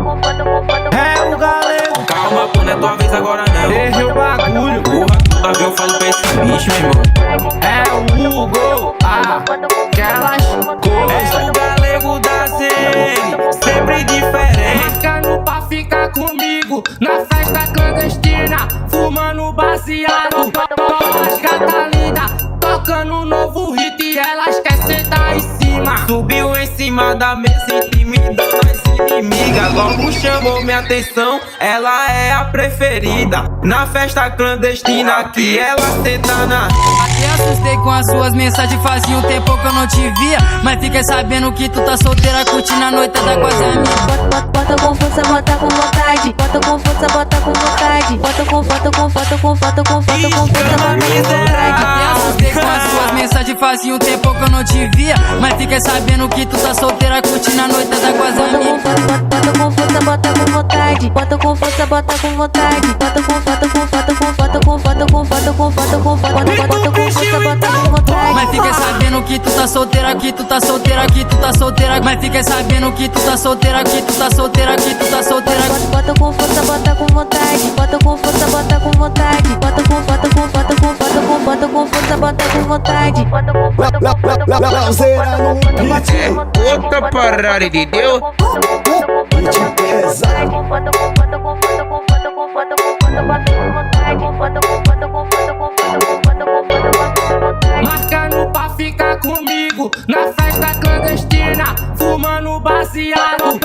É o galego. Calma, pô, não é tua vez agora não. Errei o bagulho. Porra, toda vez eu falo pra esse bicho, meu irmão. É o Hugo, aquelas coisas. É o galego da ZN, sempre diferente. Marcando pra ficar comigo na festa clandestina, fumando baseado. As gata linda, tocando novo hit e elas querem sentar em cima. Subiu em cima da mesa, intimidando as inimigas. Logo chamou minha atenção, ela é a preferida. Na festa clandestina que ela senta na... Até assustei com as suas mensagens, fazia um tempo que eu não te via. Mas fiquei sabendo que tu tá solteira, curtindo a noitada com as amigas. Bota com força, bota com vontade. Bota com força, bota com vontade. Bota com foto, com foto, com foto, com foto, com força, bota com vontade. Até assustei com as suas mensagens, fazia um tempo que eu não te via. Mas fiquei sabendo que tu tá solteira, curtindo a noitada com as amigas. Bota com força, bota com vontade. Bota com força, bota com vontade. Bota com foto, com foto, com foto, com foto, com foto, com foto, com foto, bota com força, bota com vontade. Mas fiquei sabendo que tu tá solteira, que tu tá solteira, que tu tá solteira. Mas fiquei sabendo que tu tá solteira, que tu tá solteira, que tu tá solteira. Bota com força, bota com vontade. Bota com força, bota com vontade. Bota com foto, com foto, com foto, com foto, com força, bota com vontade. Bota com foto, com foto, com foto, Lauzeira no beat. Outra parada de Deus. Beat pesado. Marcando pra ficar comigo na festa clandestina, fumando baseado.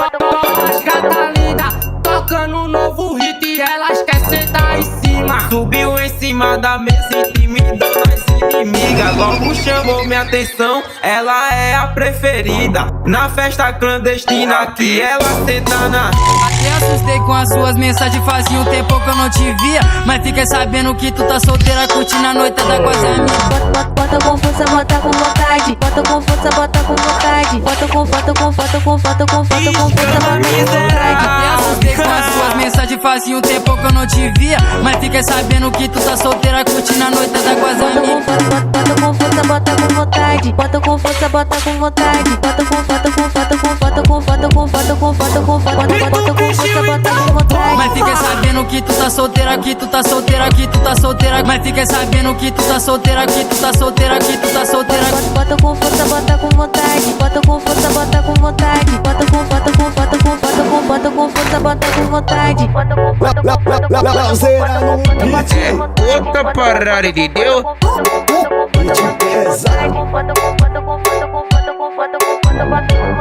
As gata linda, tocando novo hit e elas querem sentar em cima. Subiu em cima da mesa, intimidando as inimigas. Logo chamou minha atenção, ela é a preferida. Na festa clandestina que ela senta na... Até assustei com as suas mensagens, fazia um tempo que eu não te via. Mas fiquei sabendo que tu tá solteira, curtindo a noitada com as amigas. Bota com força, bota com vontade. Bota com força, bota com vontade. Bota com foto, com foto, com foto, com foto, com força, bota com vontade. Até assustei com as suas mensagens, fazia um tempo que eu não te via. Mas fiquei sabendo que tu tá solteira, curtindo a noitada com as amigas. Bota com força, bota com vontade. Bota com força, bota com vontade. Bota com foto, com foto, com foto, com foto, com foto, com foto, com foto, bota com força, bota com vontade. Mas fiquei sabendo que tu tá solteira, que tu tá solteira, que tu tá solteira. Mas fiquei sabendo que tu tá solteira, que tu tá solteira, que tu tá solteira. Bota com força, bota com vontade. Bota com força, bota com vontade. Bota com foto, com foto, com foto, com foto, com força, bota com vontade. Bota com foto, com foto, com foto, Lauzeira no beat. Outra parada de Deus. Beat pesado. com foto, com foto, com foto, com foto, com foto, com foto, bota com